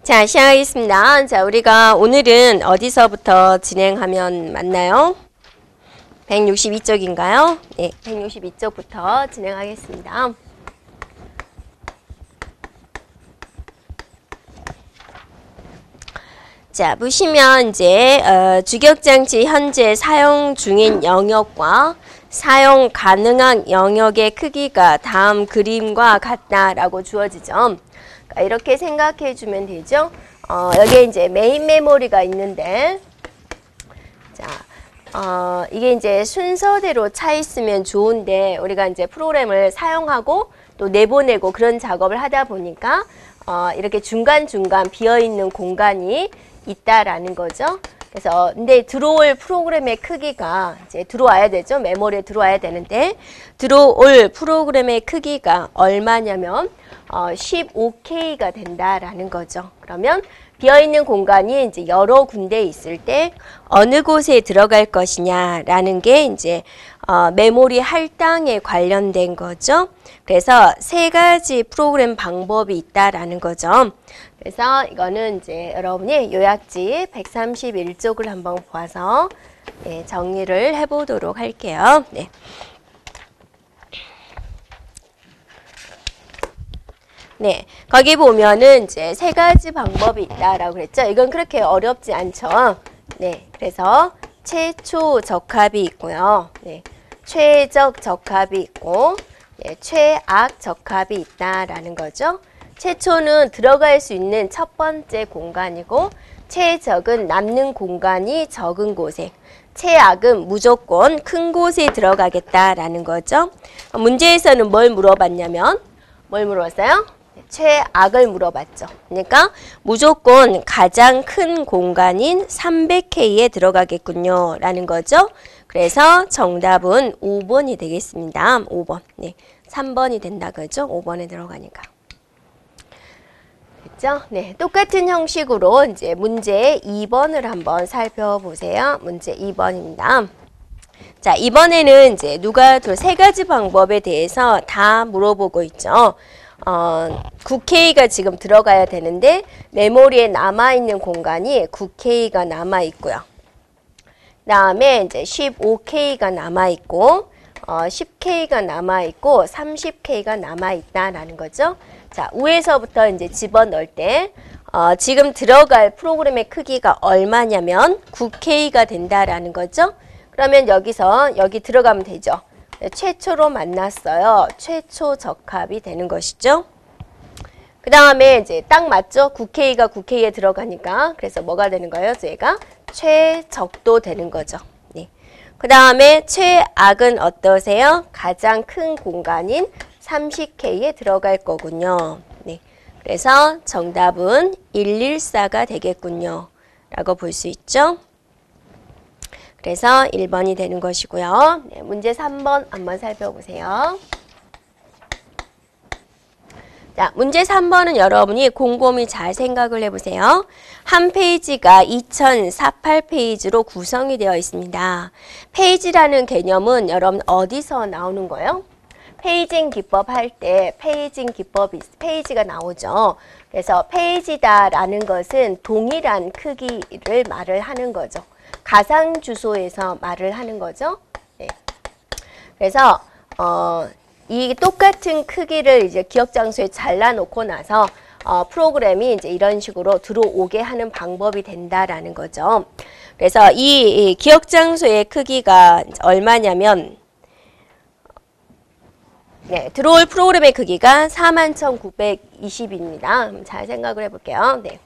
자, 시작하겠습니다. 자, 우리가 오늘은 어디서부터 진행하면 맞나요? 162쪽인가요? 네, 162쪽부터 진행하겠습니다. 자, 보시면 이제 주격장치 현재 사용 중인 영역과 사용 가능한 영역의 크기가 다음 그림과 같다라고 주어지죠. 이렇게 생각해 주면 되죠. 여기에 이제 메인 메모리가 있는데, 자, 이게 이제 순서대로 차 있으면 좋은데, 우리가 이제 프로그램을 사용하고 또 내보내고 그런 작업을 하다 보니까, 이렇게 중간중간 비어있는 공간이 있다라는 거죠. 그래서, 근데 들어올 프로그램의 크기가 이제 들어와야 되죠. 메모리에 들어와야 되는데, 들어올 프로그램의 크기가 얼마냐면, 15K가 된다라는 거죠. 그러면 비어있는 공간이 이제 여러 군데 있을 때 어느 곳에 들어갈 것이냐라는 게 이제 메모리 할당에 관련된 거죠. 그래서 세 가지 프로그램 방법이 있다라는 거죠. 그래서 이거는 이제 여러분이 요약지 131쪽을 한번 봐서 정리를 해보도록 할게요. 네. 네, 거기 보면은 이제 세 가지 방법이 있다라고 그랬죠. 이건 그렇게 어렵지 않죠. 네, 그래서 최초 적합이 있고요. 네, 최적 적합이 있고, 네, 최악 적합이 있다라는 거죠. 최초는 들어갈 수 있는 첫 번째 공간이고, 최적은 남는 공간이 적은 곳에, 최악은 무조건 큰 곳에 들어가겠다라는 거죠. 문제에서는 뭘 물어봤냐면, 뭘 물어봤어요? 최악을 물어봤죠. 그러니까 무조건 가장 큰 공간인 300K에 들어가겠군요. 라는 거죠. 그래서 정답은 5번이 되겠습니다. 5번. 네. 3번이 된다. 그죠? 5번에 들어가니까. 됐죠? 네. 똑같은 형식으로 이제 문제 2번을 한번 살펴보세요. 문제 2번입니다. 자, 이번에는 이제 누가 세 가지 방법에 대해서 다 물어보고 있죠. 9K가 지금 들어가야 되는데 메모리에 남아있는 공간이 9K가 남아있고요. 그 다음에 이제 15K가 남아있고 10K가 남아있고 30K가 남아있다라는 거죠. 자, 위에서부터 이제 집어넣을 때 지금 들어갈 프로그램의 크기가 얼마냐면 9K가 된다라는 거죠. 그러면 여기서 여기 들어가면 되죠. 최초로 만났어요. 최초 적합이 되는 것이죠. 그 다음에 이제 딱 맞죠? 9K가 9K에 들어가니까. 그래서 뭐가 되는 거예요? 얘가 최적도 되는 거죠. 네. 그 다음에 최악은 어떠세요? 가장 큰 공간인 30K에 들어갈 거군요. 네. 그래서 정답은 114가 되겠군요. 라고 볼 수 있죠. 그래서 1번이 되는 것이고요. 네, 문제 3번 한번 살펴보세요. 자, 문제 3번은 여러분이 곰곰이 잘 생각을 해보세요. 한 페이지가 2048페이지로 구성이 되어 있습니다. 페이지라는 개념은 여러분 어디서 나오는 거예요? 페이징 기법 할 때 페이지가 나오죠. 그래서 페이지다라는 것은 동일한 크기를 말을 하는 거죠. 가상 주소에서 말을 하는 거죠. 네. 그래서 이 똑같은 크기를 이제 기억 장소에 잘라놓고 나서 프로그램이 이제 이런 식으로 들어오게 하는 방법이 된다라는 거죠. 그래서 이 기억 장소의 크기가 얼마냐면 네, 들어올 프로그램의 크기가 41,920입니다. 잘 생각을 해볼게요. 네.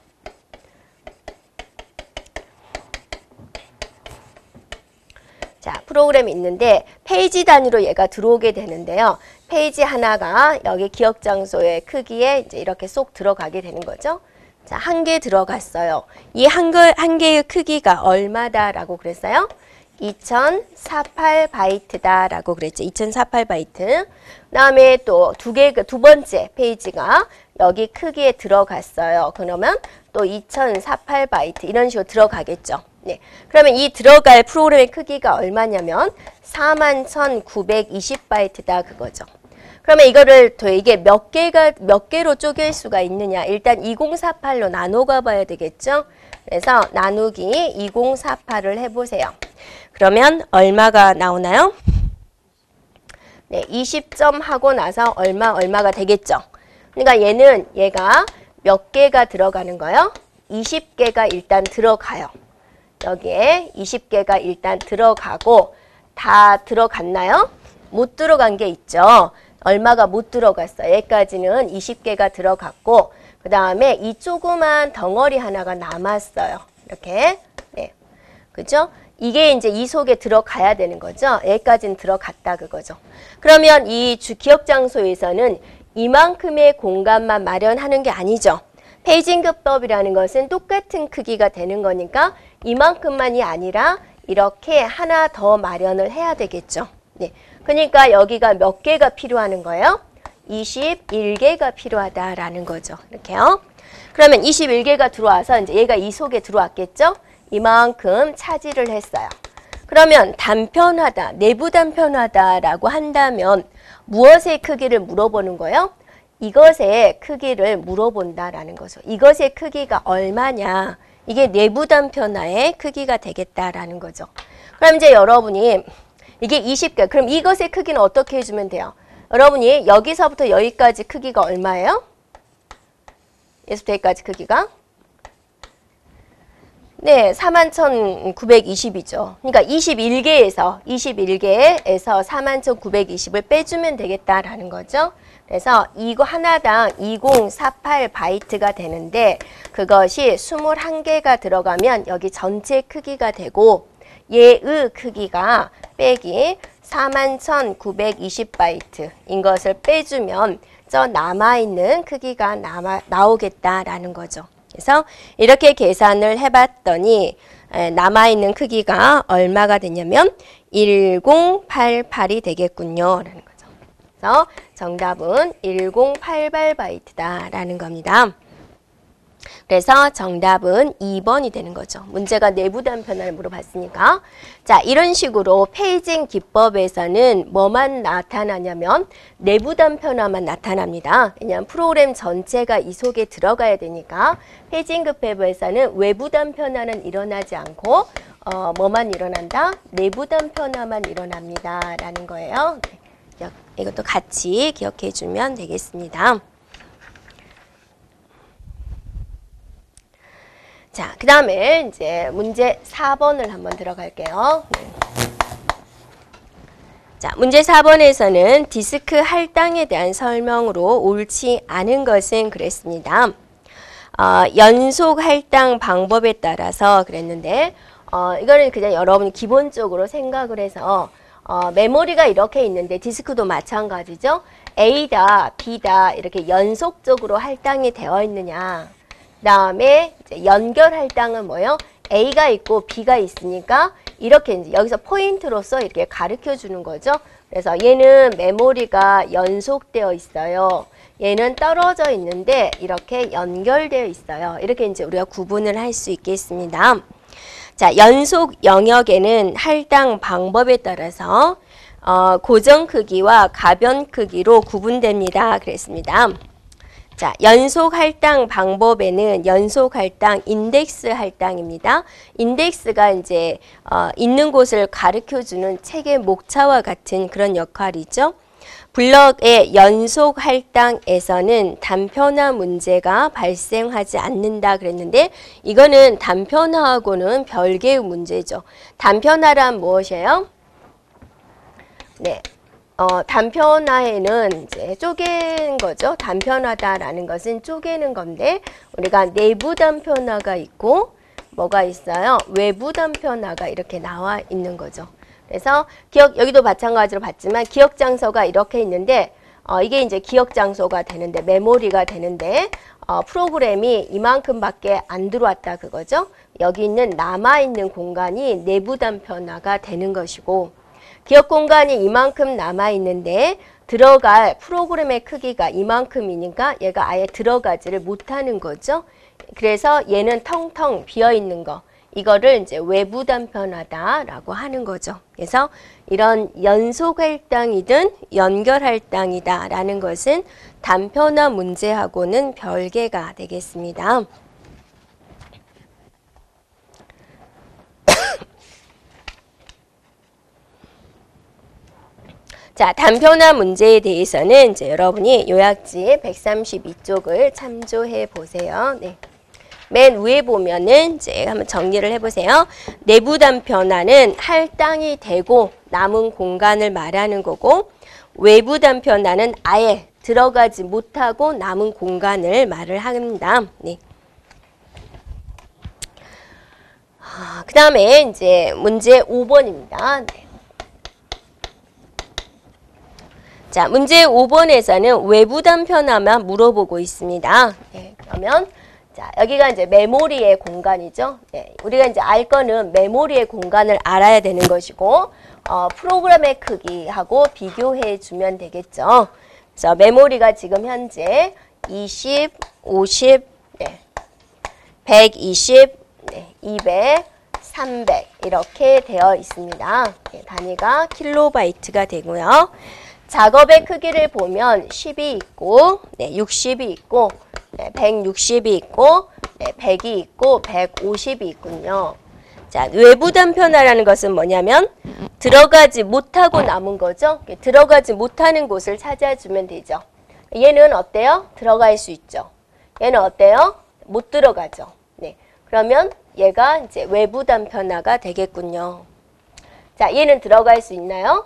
자, 프로그램이 있는데 페이지 단위로 얘가 들어오게 되는데요. 페이지 하나가 여기 기억 장소의 크기에 이제 이렇게 쏙 들어가게 되는 거죠. 자, 한 개 들어갔어요. 이 한 개의 크기가 얼마다라고 그랬어요? 2048바이트다라고 그랬죠. 2048바이트. 그다음에 또 두 번째 페이지가 여기 크기에 들어갔어요. 그러면 또 2048바이트 이런 식으로 들어가겠죠. 네. 그러면 이 들어갈 프로그램의 크기가 얼마냐면 41,920바이트다 그거죠. 그러면 이거를 이게 몇 개로 쪼갤 수가 있느냐. 일단 2048로 나눠가 봐야 되겠죠. 그래서 나누기 2048을 해보세요. 그러면 얼마가 나오나요? 네, 20점 하고 나서 얼마가 되겠죠. 그러니까 얘가 몇 개가 들어가는 거요? 20개가 일단 들어가요. 여기에 20개가 일단 들어가고 다 들어갔나요? 못 들어간 게 있죠. 얼마가 못 들어갔어. 여기까지는 20개가 들어갔고 그 다음에 이 조그만 덩어리 하나가 남았어요. 이렇게. 네. 그죠? 이게 이제 이 속에 들어가야 되는 거죠. 여기까지는 들어갔다 그거죠. 그러면 이 기억 장소에서는 이만큼의 공간만 마련하는 게 아니죠. 페이징급법이라는 것은 똑같은 크기가 되는 거니까 이만큼만이 아니라 이렇게 하나 더 마련을 해야 되겠죠. 네. 그러니까 여기가 몇 개가 필요하는 거예요? 21개가 필요하다라는 거죠. 이렇게요. 그러면 21개가 들어와서 이제 얘가 이 속에 들어왔겠죠? 이만큼 차지를 했어요. 그러면 단편하다, 내부 단편하다라고 한다면 무엇의 크기를 물어보는 거예요? 이것의 크기를 물어본다라는 거죠. 이것의 크기가 얼마냐? 이게 내부 단편화의 크기가 되겠다라는 거죠. 그럼 이제 여러분이 이게 20개. 그럼 이것의 크기는 어떻게 해주면 돼요? 여러분이 여기서부터 여기까지 크기가 얼마예요? 여기서부터 여기까지 크기가? 네, 41,920이죠. 그러니까 21개에서 41개에서 41,920을 빼주면 되겠다라는 거죠. 그래서 이거 하나당 2048바이트가 되는데 그것이 21개가 들어가면 여기 전체 크기가 되고 얘의 크기가 빼기 41,920바이트인 것을 빼주면 저 남아있는 크기가 나오겠다라는 거죠. 그래서 이렇게 계산을 해봤더니 남아있는 크기가 얼마가 되냐면 1088이 되겠군요. 라는 거죠. 그래서 정답은 1088바이트다라는 겁니다. 그래서 정답은 2번이 되는 거죠. 문제가 내부 단편화를 물어봤으니까. 자, 이런 식으로 페이징 기법에서는 뭐만 나타나냐면 내부 단편화만 나타납니다. 왜냐하면 프로그램 전체가 이 속에 들어가야 되니까 페이징 기법에서는 외부 단편화는 일어나지 않고 뭐만 일어난다? 내부 단편화만 일어납니다. 라는 거예요. 이것도 같이 기억해 주면 되겠습니다. 자, 그 다음에 이제 문제 4번을 한번 들어갈게요. 자, 문제 4번에서는 디스크 할당에 대한 설명으로 옳지 않은 것은 그랬습니다. 연속 할당 방법에 따라서 그랬는데 이거는 그냥 여러분이 기본적으로 생각을 해서 메모리가 이렇게 있는데 디스크도 마찬가지죠. A다, B다 이렇게 연속적으로 할당이 되어 있느냐. 그 다음에 연결 할당은 뭐예요? A가 있고 B가 있으니까 이렇게 이제 여기서 포인트로서 이렇게 가르쳐 주는 거죠. 그래서 얘는 메모리가 연속되어 있어요. 얘는 떨어져 있는데 이렇게 연결되어 있어요. 이렇게 이제 우리가 구분을 할 수 있겠습니다. 자, 연속 영역에는 할당 방법에 따라서 고정 크기와 가변 크기로 구분됩니다. 그랬습니다. 자, 연속 할당 방법에는 연속 할당, 인덱스 할당입니다. 인덱스가 이제 있는 곳을 가르쳐 주는 책의 목차와 같은 그런 역할이죠. 블럭의 연속 할당에서는 단편화 문제가 발생하지 않는다 그랬는데 이거는 단편화하고는 별개의 문제죠. 단편화란 무엇이에요? 네. 단편화에는 이제 쪼개는 거죠. 단편화다라는 것은 쪼개는 건데 우리가 내부 단편화가 있고 뭐가 있어요? 외부 단편화가 이렇게 나와 있는 거죠. 그래서 여기도 마찬가지로 봤지만 기억 장소가 이렇게 있는데 이게 이제 기억 장소가 되는데 메모리가 되는데 프로그램이 이만큼밖에 안 들어왔다 그거죠. 여기 있는 남아있는 공간이 내부 단편화가 되는 것이고 기억 공간이 이만큼 남아있는데 들어갈 프로그램의 크기가 이만큼이니까 얘가 아예 들어가지를 못하는 거죠. 그래서 얘는 텅텅 비어있는 거. 이거를 이제 외부 단편화다라고 하는 거죠. 그래서 이런 연속 할당이든 연결 할당이다라는 것은 단편화 문제하고는 별개가 되겠습니다. 자, 단편화 문제에 대해서는 이제 여러분이 요약지 132쪽을 참조해 보세요. 네. 맨 위에 보면은 이제 한번 정리를 해보세요. 내부 단편화는 할당이 되고 남은 공간을 말하는 거고, 외부 단편화는 아예 들어가지 못하고 남은 공간을 말을 합니다. 네. 그 다음에 이제 문제 5번입니다. 네. 자, 문제 5번에서는 외부 단편화만 물어보고 있습니다. 네, 그러면 자, 여기가 이제 메모리의 공간이죠. 네, 우리가 이제 알 거는 메모리의 공간을 알아야 되는 것이고, 프로그램의 크기하고 비교해 주면 되겠죠. 그래서 메모리가 지금 현재 20, 50, 네, 120, 네, 200, 300 이렇게 되어 있습니다. 네, 단위가 킬로바이트가 되고요. 작업의 크기를 보면 10이 있고, 네, 60이 있고, 네, 160이 있고, 네, 100이 있고, 150이 있군요. 자, 외부 단편화라는 것은 뭐냐면 들어가지 못하고 남은 거죠. 들어가지 못하는 곳을 찾아주면 되죠. 얘는 어때요? 들어갈 수 있죠. 얘는 어때요? 못 들어가죠. 네, 그러면 얘가 이제 외부 단편화가 되겠군요. 자, 얘는 들어갈 수 있나요?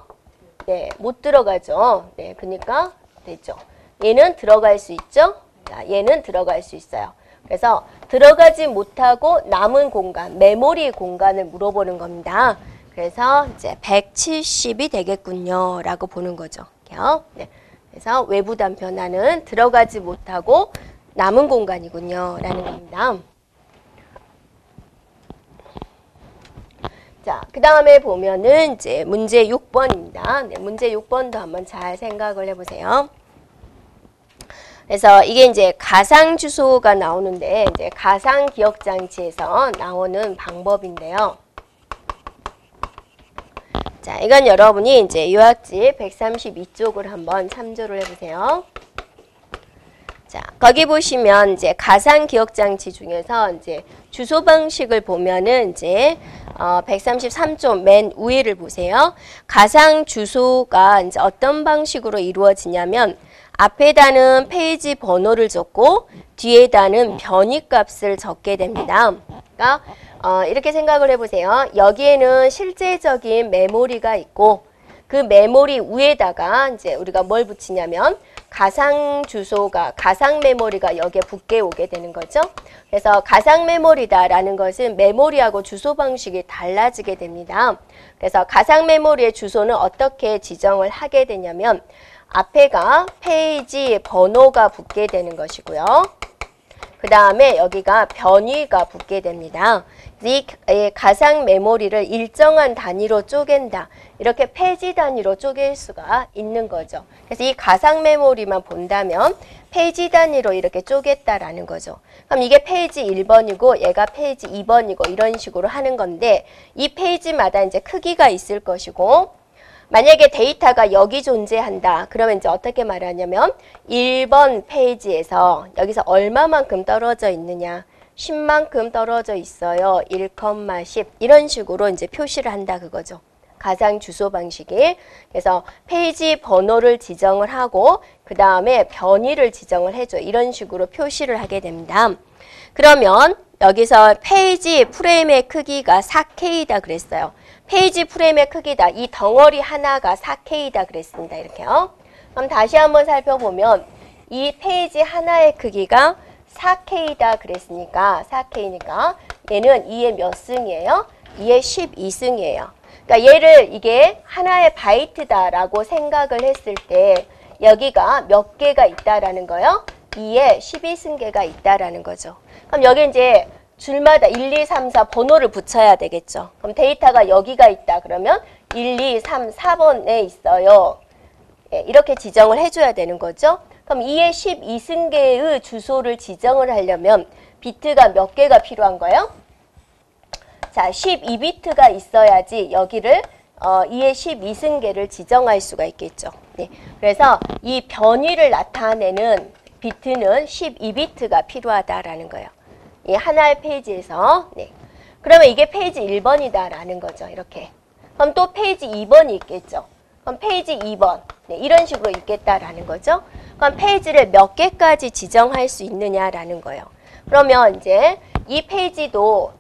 네, 못 들어가죠. 네, 그러니까 되죠. 얘는 들어갈 수 있죠. 자, 얘는 들어갈 수 있어요. 그래서 들어가지 못하고 남은 공간, 메모리 공간을 물어보는 겁니다. 그래서 이제 170이 되겠군요. 라고 보는 거죠. 네, 그래서 외부 단편화는 들어가지 못하고 남은 공간이군요. 라는 겁니다. 자, 그 다음에 보면은 이제 문제 6번입니다. 네, 문제 6번도 한번 잘 생각을 해보세요. 그래서 이게 이제 가상 주소가 나오는데, 이제 가상 기억 장치에서 나오는 방법인데요. 자, 이건 여러분이 이제 요약지 132쪽을 한번 참조를 해보세요. 자, 거기 보시면 이제 가상 기억 장치 중에서 이제 주소 방식을 보면은 이제 133쪽 맨 위를 보세요. 가상 주소가 이제 어떤 방식으로 이루어지냐면 앞에다는 페이지 번호를 적고 뒤에다는 변이값을 적게 됩니다. 그러니까 이렇게 생각을 해보세요. 여기에는 실제적인 메모리가 있고 그 메모리 위에다가 이제 우리가 뭘 붙이냐면 가상 주소가, 가상 메모리가 여기에 붙게 오게 되는 거죠. 그래서 가상 메모리다라는 것은 메모리하고 주소 방식이 달라지게 됩니다. 그래서 가상 메모리의 주소는 어떻게 지정을 하게 되냐면 앞에가 페이지 번호가 붙게 되는 것이고요. 그 다음에 여기가 변위가 붙게 됩니다. 이 가상 메모리를 일정한 단위로 쪼갠다. 이렇게 페이지 단위로 쪼갤 수가 있는 거죠. 그래서 이 가상 메모리만 본다면 페이지 단위로 이렇게 쪼갰다라는 거죠. 그럼 이게 페이지 1번이고 얘가 페이지 2번이고 이런 식으로 하는 건데 이 페이지마다 이제 크기가 있을 것이고 만약에 데이터가 여기 존재한다. 그러면 이제 어떻게 말하냐면 1번 페이지에서 여기서 얼마만큼 떨어져 있느냐. 10만큼 떨어져 있어요. 1,10 이런 식으로 이제 표시를 한다 그거죠. 가상 주소 방식이. 그래서 페이지 번호를 지정을 하고 그 다음에 변위를 지정을 해줘. 이런 식으로 표시를 하게 됩니다. 그러면 여기서 페이지 프레임의 크기가 4K이다 그랬어요. 페이지 프레임의 크기다. 이 덩어리 하나가 4K이다 그랬습니다. 이렇게요. 그럼 다시 한번 살펴보면 이 페이지 하나의 크기가 4K이다 그랬으니까 4K니까 얘는 2의 몇 승이에요? 2의 12승이에요. 그러니까 얘를 이게 하나의 바이트다라고 생각을 했을 때 여기가 몇 개가 있다라는 거요? 2의 12승계가 있다라는 거죠. 그럼 여기 이제 줄마다 1, 2, 3, 4 번호를 붙여야 되겠죠. 그럼 데이터가 여기가 있다 그러면 1, 2, 3, 4번에 있어요. 예, 이렇게 지정을 해줘야 되는 거죠. 그럼 2의 12승계의 주소를 지정을 하려면 비트가 몇 개가 필요한 거예요? 자, 12비트가 있어야지 여기를 2의 12승계를 지정할 수가 있겠죠. 네. 그래서 이 변위를 나타내는 비트는 12비트가 필요하다라는 거예요. 이 하나의 페이지에서. 네. 그러면 이게 페이지 1번이다라는 거죠. 이렇게. 그럼 또 페이지 2번이 있겠죠. 그럼 페이지 2번. 네. 이런 식으로 있겠다라는 거죠. 그럼 페이지를 몇 개까지 지정할 수 있느냐라는 거예요. 그러면 이제 이 페이지도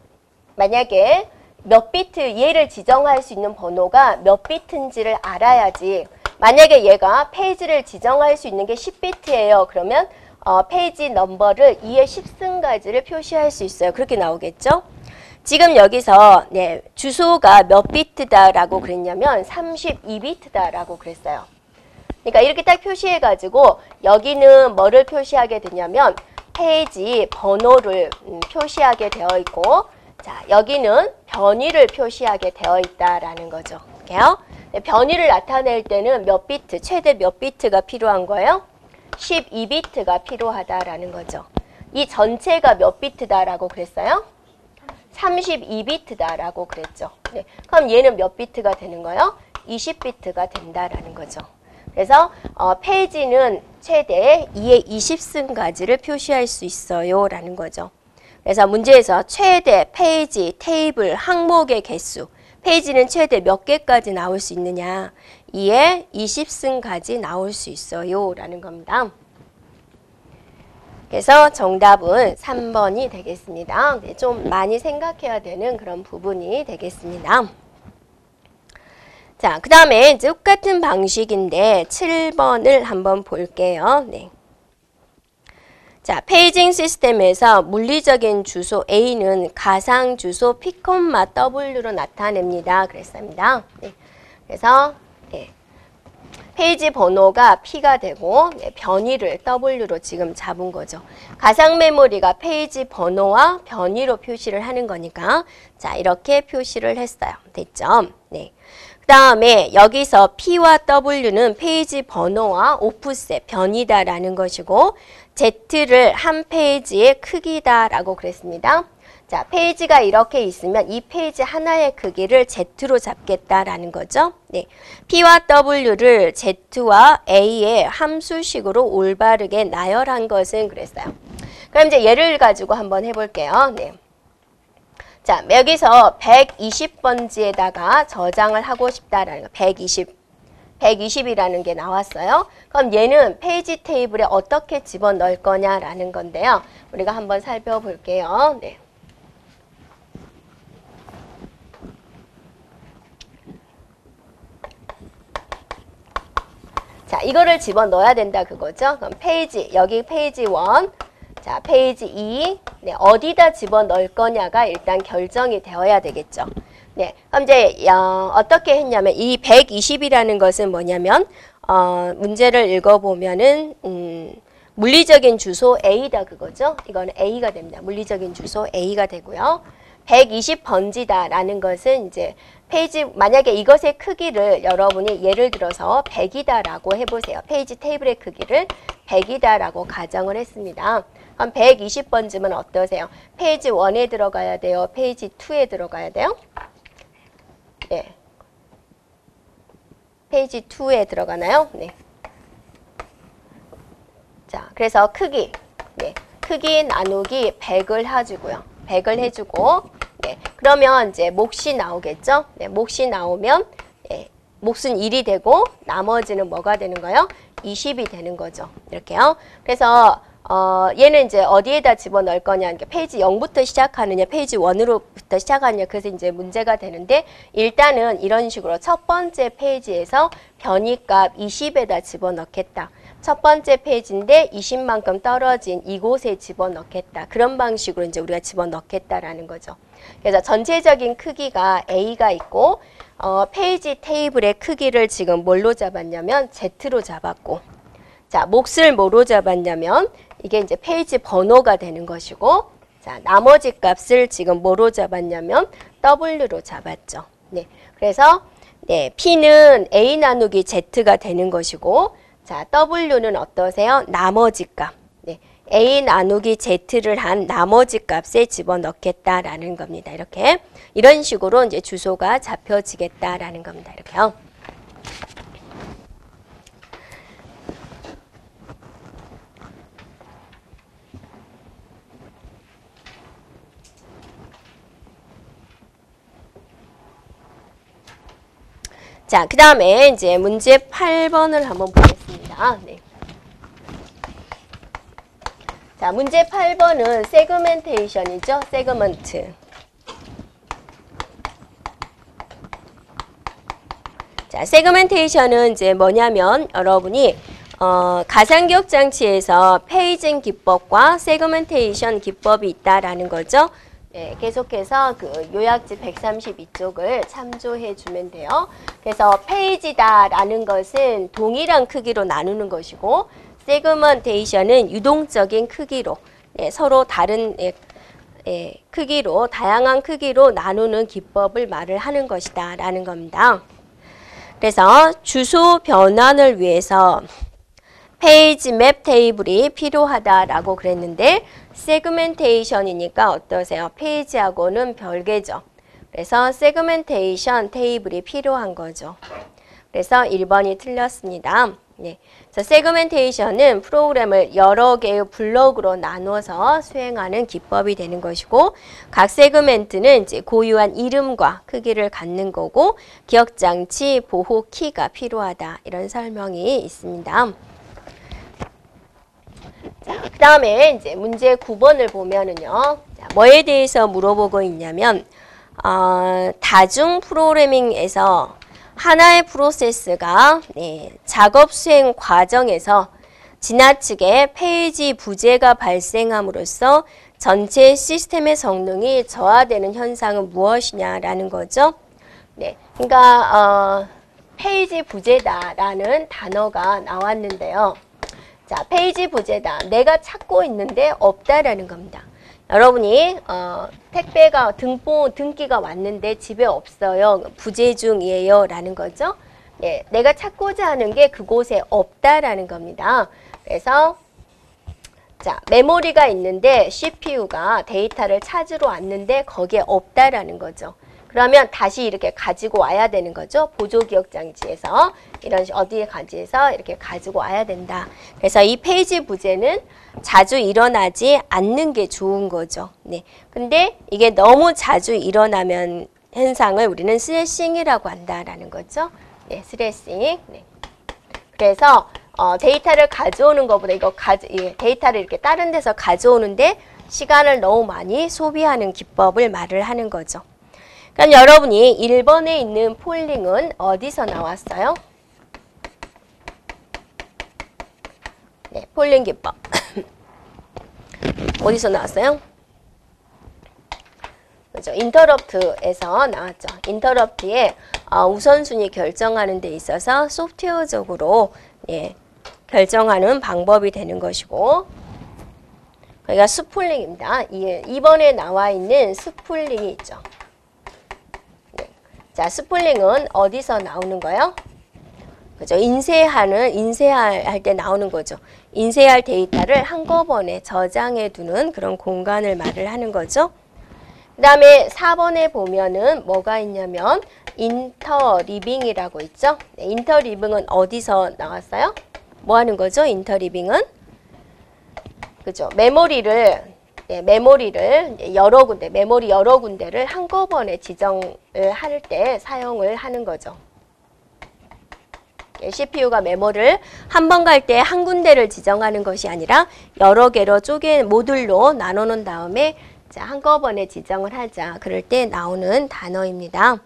만약에 몇 비트 얘를 지정할 수 있는 번호가 몇 비트인지를 알아야지. 만약에 얘가 페이지를 지정할 수 있는 게 10비트예요. 그러면 페이지 넘버를 2의 10승까지를 표시할 수 있어요. 그렇게 나오겠죠? 지금 여기서 네, 주소가 몇 비트다라고 그랬냐면 32비트다라고 그랬어요. 그러니까 이렇게 딱 표시해가지고 여기는 뭐를 표시하게 되냐면 페이지 번호를 표시하게 되어 있고, 자 여기는 변위를 표시하게 되어 있다라는 거죠. 이렇게요. 변위를 나타낼 때는 몇 비트, 최대 몇 비트가 필요한 거예요? 12비트가 필요하다라는 거죠. 이 전체가 몇 비트다라고 그랬어요? 32비트다라고 그랬죠. 네. 그럼 얘는 몇 비트가 되는 거예요? 20비트가 된다라는 거죠. 그래서 페이지는 최대 2의 20승까지를 표시할 수 있어요 라는 거죠. 그래서 문제에서 최대 페이지, 테이블, 항목의 개수, 페이지는 최대 몇 개까지 나올 수 있느냐, 2의 20승까지 나올 수 있어요 라는 겁니다. 그래서 정답은 3번이 되겠습니다. 네, 좀 많이 생각해야 되는 그런 부분이 되겠습니다. 자, 그 다음에 똑같은 방식인데 7번을 한번 볼게요. 네. 자, 페이징 시스템에서 물리적인 주소 A는 가상 주소 P, W로 나타냅니다. 그랬습니다. 네. 그래서 네. 페이지 번호가 P가 되고 네, 변위를 W로 지금 잡은 거죠. 가상 메모리가 페이지 번호와 변위로 표시를 하는 거니까 자, 이렇게 표시를 했어요. 됐죠? 네. 그 다음에 여기서 P와 W는 페이지 번호와 오프셋, 변이다라는 것이고 Z를 한 페이지의 크기다라고 그랬습니다. 자, 페이지가 이렇게 있으면 이 페이지 하나의 크기를 Z로 잡겠다라는 거죠. 네. P와 W를 Z와 A의 함수식으로 올바르게 나열한 것은 그랬어요. 그럼 이제 예를 가지고 한번 해볼게요. 네. 자, 여기서 120번지에다가 저장을 하고 싶다라는 거. 120이라는 게 나왔어요. 그럼 얘는 페이지 테이블에 어떻게 집어넣을 거냐라는 건데요. 우리가 한번 살펴볼게요. 네. 자, 이거를 집어넣어야 된다 그거죠. 그럼 페이지, 여기 페이지 1. 자, 페이지 2, 네, 어디다 집어넣을 거냐가 일단 결정이 되어야 되겠죠. 네, 그럼 이제 어떻게 했냐면 이 120이라는 것은 뭐냐면 문제를 읽어보면은 물리적인 주소 A다 그거죠. 이거는 A가 됩니다. 물리적인 주소 A가 되고요. 120번지다라는 것은 이제 페이지, 만약에 이것의 크기를 여러분이 예를 들어서 100이다라고 해보세요. 페이지 테이블의 크기를 100이다라고 가정을 했습니다. 그럼 120번지면 어떠세요? 페이지 1에 들어가야 돼요? 페이지 2에 들어가야 돼요? 네. 페이지 2에 들어가나요? 네. 자, 그래서 크기. 네. 크기 나누기 100을 해주고요. 100을 해주고, 네. 그러면 이제 몫이 나오겠죠? 네. 몫이 나오면, 네. 몫은 1이 되고, 나머지는 뭐가 되는 거예요? 20이 되는 거죠. 이렇게요. 그래서, 얘는 이제 어디에다 집어넣을 거냐, 그러니까 페이지 0부터 시작하느냐, 페이지 1으로부터 시작하느냐, 그래서 이제 문제가 되는데, 일단은 이런 식으로 첫 번째 페이지에서 변이값 20에다 집어넣겠다. 첫 번째 페이지인데 20만큼 떨어진 이곳에 집어넣겠다. 그런 방식으로 이제 우리가 집어넣겠다라는 거죠. 그래서 전체적인 크기가 A가 있고, 페이지 테이블의 크기를 지금 뭘로 잡았냐면 Z로 잡았고, 자, 몫을 뭐로 잡았냐면 이게 이제 페이지 번호가 되는 것이고, 자, 나머지 값을 지금 뭐로 잡았냐면 W로 잡았죠. 네. 그래서 네, P는 A 나누기 Z가 되는 것이고, 자, W는 어떠세요? 나머지 값. 네. A 나누기 Z를 한 나머지 값에 집어넣겠다라는 겁니다. 이렇게 이런 식으로 이제 주소가 잡혀지겠다라는 겁니다. 이렇게요. 자, 그 다음에 이제 문제 8번을 한번 보겠습니다. 네. 자, 문제 8번은 세그멘테이션이죠. 세그먼트. 자, 세그멘테이션은 이제 뭐냐면 여러분이 가상기억 장치에서 페이징 기법과 세그멘테이션 기법이 있다라는 거죠. 네, 계속해서 그 요약지 132쪽을 참조해 주면 돼요. 그래서 페이지다라는 것은 동일한 크기로 나누는 것이고 세그멘테이션은 유동적인 크기로 서로 다른 크기로 다양한 크기로 나누는 기법을 말을 하는 것이다 라는 겁니다. 그래서 주소 변환을 위해서 페이지 맵 테이블이 필요하다라고 그랬는데 세그멘테이션이니까 어떠세요? 페이지하고는 별개죠. 그래서 세그멘테이션 테이블이 필요한 거죠. 그래서 1번이 틀렸습니다. 네. 그래서 세그멘테이션은 프로그램을 여러 개의 블록으로 나누어서 수행하는 기법이 되는 것이고 각 세그멘트는 이제 고유한 이름과 크기를 갖는 거고 기억장치 보호 키가 필요하다 이런 설명이 있습니다. 자, 그 다음에 이제 문제 9번을 보면은요. 자, 뭐에 대해서 물어보고 있냐면 다중 프로그래밍에서 하나의 프로세스가 작업 수행 과정에서 지나치게 페이지 부재가 발생함으로써 전체 시스템의 성능이 저하되는 현상은 무엇이냐라는 거죠. 네, 그러니까 페이지 부재다라는 단어가 나왔는데요. 자, 페이지 부재다. 내가 찾고 있는데 없다라는 겁니다. 여러분이 택배가 등기가 왔는데 집에 없어요. 부재 중이에요. 라는 거죠. 예, 내가 찾고자 하는 게 그곳에 없다라는 겁니다. 그래서 자, 메모리가 있는데 CPU가 데이터를 찾으러 왔는데 거기에 없다라는 거죠. 그러면 다시 이렇게 가지고 와야 되는 거죠. 보조기억장치에서 이런 어디에 가지에서 이렇게 가지고 와야 된다. 그래서 이 페이지 부재는 자주 일어나지 않는 게 좋은 거죠. 네. 근데 이게 너무 자주 일어나면 현상을 우리는 스트레싱이라고 한다라는 거죠. 네, 스트레싱. 네. 그래서 데이터를 가져오는 것보다 데이터를 이렇게 다른 데서 가져오는데 시간을 너무 많이 소비하는 기법을 말을 하는 거죠. 그럼 여러분이 1번에 있는 폴링은 어디서 나왔어요? 네, 폴링 기법. 어디서 나왔어요? 그죠? 인터럽트에서 나왔죠. 인터럽트의 우선순위 결정하는 데 있어서 소프트웨어적으로 결정하는 방법이 되는 것이고 여기가 스풀링입니다. 2번에 나와 있는 스풀링이 있죠. 자, 스풀링은 어디서 나오는 거예요? 그죠? 인쇄할 때 나오는 거죠. 인쇄할 데이터를 한꺼번에 저장해 두는 그런 공간을 말을 하는 거죠. 그 다음에 4번에 보면은 뭐가 있냐면 인터리빙이라고 있죠. 네, 인터리빙은 어디서 나왔어요? 뭐 하는 거죠? 인터리빙은? 그죠? 메모리를 여러 군데, 메모리 여러 군데를 한꺼번에 지정을 할 때 사용을 하는 거죠. CPU가 메모를 한 번 갈 때 한 군데를 지정하는 것이 아니라 여러 개로 모듈로 나눠 놓은 다음에 자, 한꺼번에 지정을 하자. 그럴 때 나오는 단어입니다.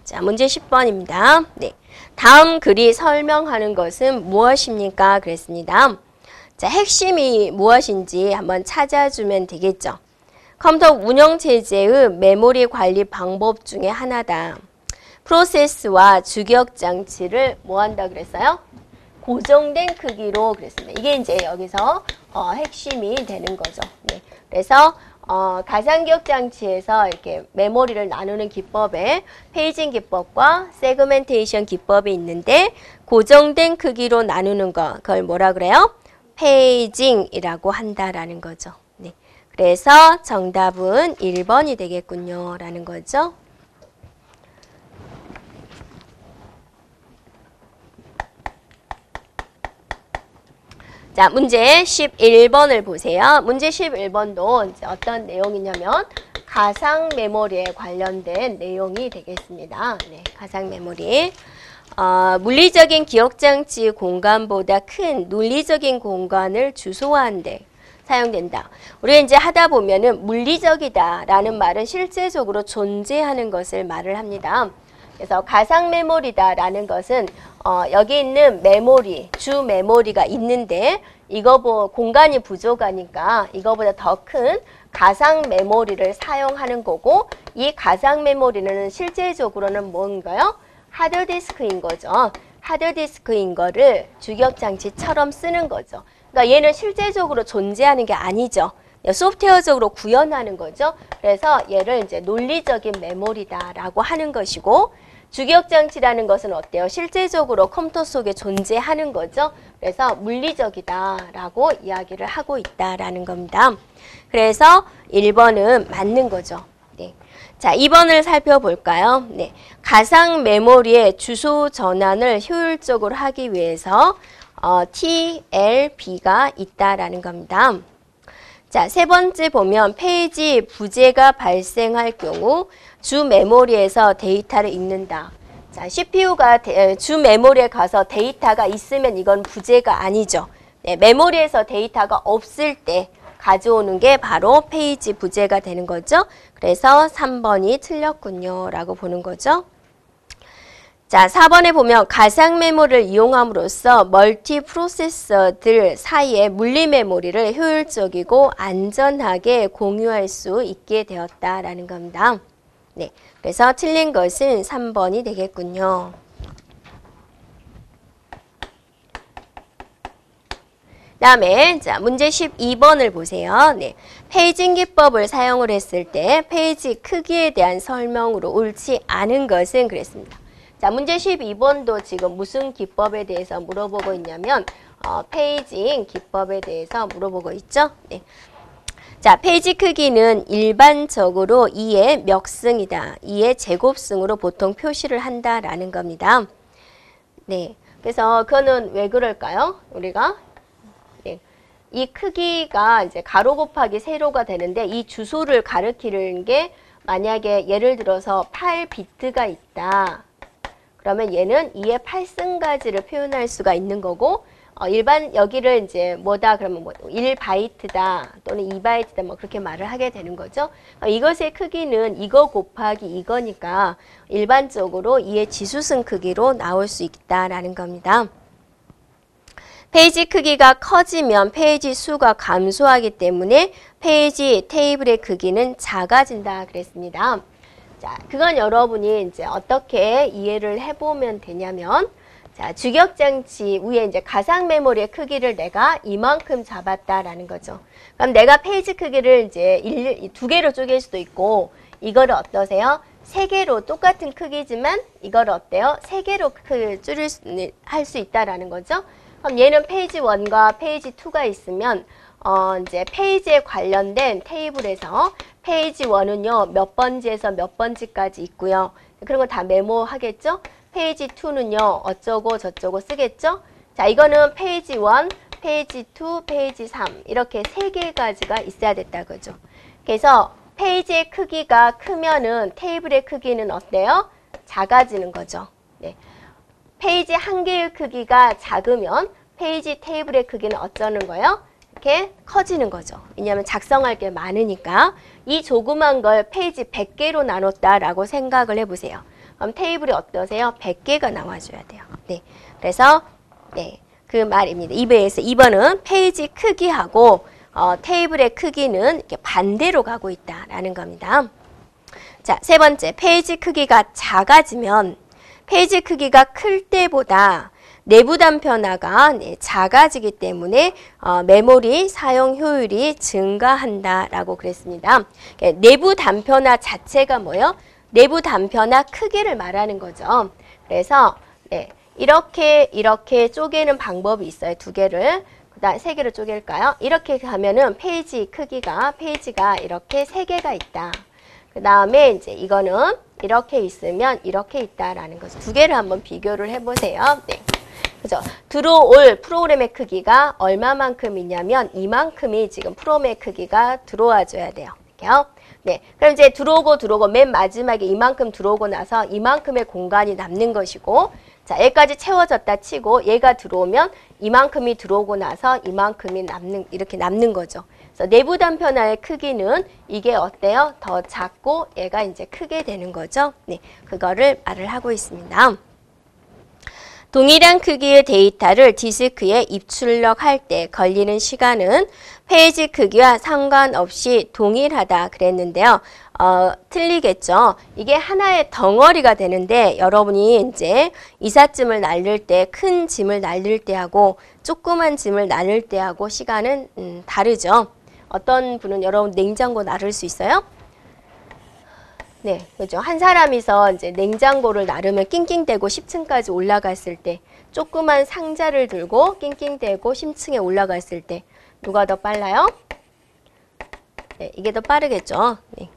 자, 문제 10번입니다. 네. 다음 글이 설명하는 것은 무엇입니까? 그랬습니다. 자, 핵심이 무엇인지 한번 찾아주면 되겠죠. 컴퓨터 운영체제의 메모리 관리 방법 중에 하나다. 프로세스와 주기억 장치를 뭐 한다 그랬어요? 고정된 크기로 그랬습니다. 이게 이제 여기서 핵심이 되는 거죠. 네. 그래서 가상기억 장치에서 이렇게 메모리를 나누는 기법에 페이징 기법과 세그멘테이션 기법이 있는데 고정된 크기로 나누는 거 그걸 뭐라 그래요? 페이징이라고 한다라는 거죠. 네. 그래서 정답은 1번이 되겠군요. 라는 거죠. 자, 문제 11번을 보세요. 문제 11번도 이제 어떤 내용이냐면 가상 메모리에 관련된 내용이 되겠습니다. 네, 가상 메모리. 물리적인 기억장치 공간보다 큰 논리적인 공간을 주소화한 데 사용된다. 우리가 이제 하다 보면은 물리적이다라는 말은 실제적으로 존재하는 것을 말을 합니다. 그래서 가상 메모리다라는 것은 여기 있는 메모리, 주 메모리가 있는데 공간이 부족하니까 이거보다 더 큰 가상 메모리를 사용하는 거고 이 가상 메모리는 실제적으로는 뭔가요? 하드디스크인 거죠. 하드디스크인 거를 주기억장치처럼 쓰는 거죠. 그러니까 얘는 실제적으로 존재하는 게 아니죠. 소프트웨어적으로 구현하는 거죠. 그래서 얘를 이제 논리적인 메모리다라고 하는 것이고 주기억장치라는 것은 어때요? 실제적으로 컴퓨터 속에 존재하는 거죠. 그래서 물리적이다라고 이야기를 하고 있다라는 겁니다. 그래서 1번은 맞는 거죠. 네. 자, 2번을 살펴볼까요? 네. 가상 메모리의 주소 전환을 효율적으로 하기 위해서 TLB가 있다라는 겁니다. 자, 세 번째 보면 페이지 부재가 발생할 경우 주 메모리에서 데이터를 읽는다. 자, CPU가 주 메모리에 가서 데이터가 있으면 이건 부재가 아니죠. 네, 메모리에서 데이터가 없을 때 가져오는 게 바로 페이지 부재가 되는 거죠. 그래서 3번이 틀렸군요. 라고 보는 거죠. 자, 4번에 보면 가상 메모리를 이용함으로써 멀티 프로세서들 사이에 물리 메모리를 효율적이고 안전하게 공유할 수 있게 되었다라는 겁니다. 네, 그래서 틀린 것은 3번이 되겠군요. 다음에 자, 문제 12번을 보세요. 네, 페이징 기법을 사용을 했을 때 페이지 크기에 대한 설명으로 옳지 않은 것은 그랬습니다. 자, 문제 12번도 지금 무슨 기법에 대해서 물어보고 있냐면 페이징 기법에 대해서 물어보고 있죠. 네. 자, 페이지 크기는 일반적으로 2의 몇 승이다. 2의 제곱승으로 보통 표시를 한다라는 겁니다. 네. 그래서 그거는 왜 그럴까요? 우리가 네. 이 크기가 이제 가로 곱하기 세로가 되는데 이 주소를 가리키는 게 만약에 예를 들어서 8비트가 있다. 그러면 얘는 2의 8승가지를 표현할 수가 있는 거고 일반 여기를 이제 뭐다 그러면 뭐 1바이트다 또는 2바이트다 뭐 그렇게 말을 하게 되는 거죠. 이것의 크기는 이거 곱하기 이거니까 일반적으로 2의 지수승 크기로 나올 수 있다라는 겁니다. 페이지 크기가 커지면 페이지 수가 감소하기 때문에 페이지 테이블의 크기는 작아진다 그랬습니다. 자, 그건 여러분이 이제 어떻게 이해를 해보면 되냐면, 자, 주기억장치 위에 이제 가상 메모리의 크기를 내가 이만큼 잡았다라는 거죠. 그럼 내가 페이지 크기를 이제 2개로 쪼갤 수도 있고, 이거를 어떠세요? 3개로 똑같은 크기지만 이걸 어때요? 3개로 할 수 있다라는 거죠. 그럼 얘는 페이지 1과 페이지 2가 있으면 이제 페이지에 관련된 테이블에서 페이지 1은요, 몇 번지에서 몇 번지까지 있고요. 그런 거 다 메모하겠죠? 페이지 2는요, 어쩌고 저쩌고 쓰겠죠? 자, 이거는 페이지 1, 페이지 2, 페이지 3 이렇게 3개까지가 있어야 됐다 그죠? 그래서 페이지의 크기가 크면은 테이블의 크기는 어때요? 작아지는 거죠. 네. 페이지 한 개의 크기가 작으면 페이지 테이블의 크기는 어쩌는 거예요? 이렇게 커지는 거죠. 왜냐하면 작성할 게 많으니까. 이 조그만 걸 페이지 100개로 나눴다라고 생각을 해보세요. 그럼 테이블이 어떠세요? 100개가 나와줘야 돼요. 네, 그래서 네, 그 말입니다. 2번은 페이지 크기하고 테이블의 크기는 이렇게 반대로 가고 있다라는 겁니다. 자, 세 번째, 페이지 크기가 작아지면 페이지 크기가 클 때보다 내부 단편화가 작아지기 때문에 메모리 사용 효율이 증가한다라고 그랬습니다. 내부 단편화 자체가 뭐예요? 내부 단편화 크기를 말하는 거죠. 그래서 이렇게 쪼개는 방법이 있어요. 두 개를. 그다음 세 개를 쪼갤까요? 이렇게 하면은 페이지가 이렇게 세 개가 있다. 그 다음에 이제 이거는 이렇게 있으면 이렇게 있다라는 거죠. 두 개를 한번 비교를 해보세요. 네. 그죠? 들어올 프로그램의 크기가 얼마만큼이냐면 이만큼이 지금 프로그램의 크기가 들어와줘야 돼요. 이렇게요. 네. 그럼 이제 들어오고 맨 마지막에 이만큼 들어오고 나서 이만큼의 공간이 남는 것이고, 자, 여기까지 채워졌다 치고 얘가 들어오면 이만큼이 들어오고 나서 이만큼이 이렇게 남는 거죠. 그래서 내부 단편화의 크기는 이게 어때요? 더 작고 얘가 이제 크게 되는 거죠. 네. 그거를 말을 하고 있습니다. 동일한 크기의 데이터를 디스크에 입출력할 때 걸리는 시간은 페이지 크기와 상관없이 동일하다 그랬는데요. 틀리겠죠. 이게 하나의 덩어리가 되는데 여러분이 이제 이삿짐을 날릴 때 큰 짐을 날릴 때하고 조그만 짐을 날릴 때하고 시간은 다르죠. 어떤 분은 여러분 냉장고 나를 수 있어요? 네, 그죠. 한 사람이서 이제 냉장고를 나르면 낑낑대고 10층까지 올라갔을 때, 조그만 상자를 들고 낑낑대고 10층에 올라갔을 때, 누가 더 빨라요? 네, 이게 더 빠르겠죠. 네.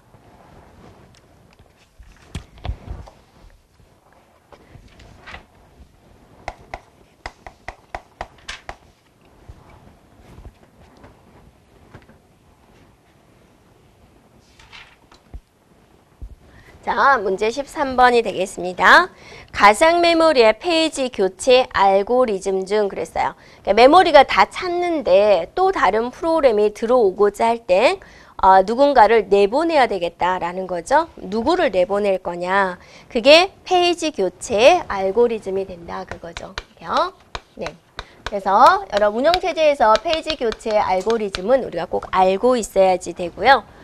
자, 문제 13번이 되겠습니다. 가상 메모리의 페이지 교체 알고리즘 중 그랬어요. 그러니까 메모리가 다 찼는데 또 다른 프로그램이 들어오고자 할 때 누군가를 내보내야 되겠다라는 거죠. 누구를 내보낼 거냐. 그게 페이지 교체 알고리즘이 된다 그거죠. 그래요? 네. 그래서 여러 운영체제에서 페이지 교체 알고리즘은 우리가 꼭 알고 있어야지 되고요.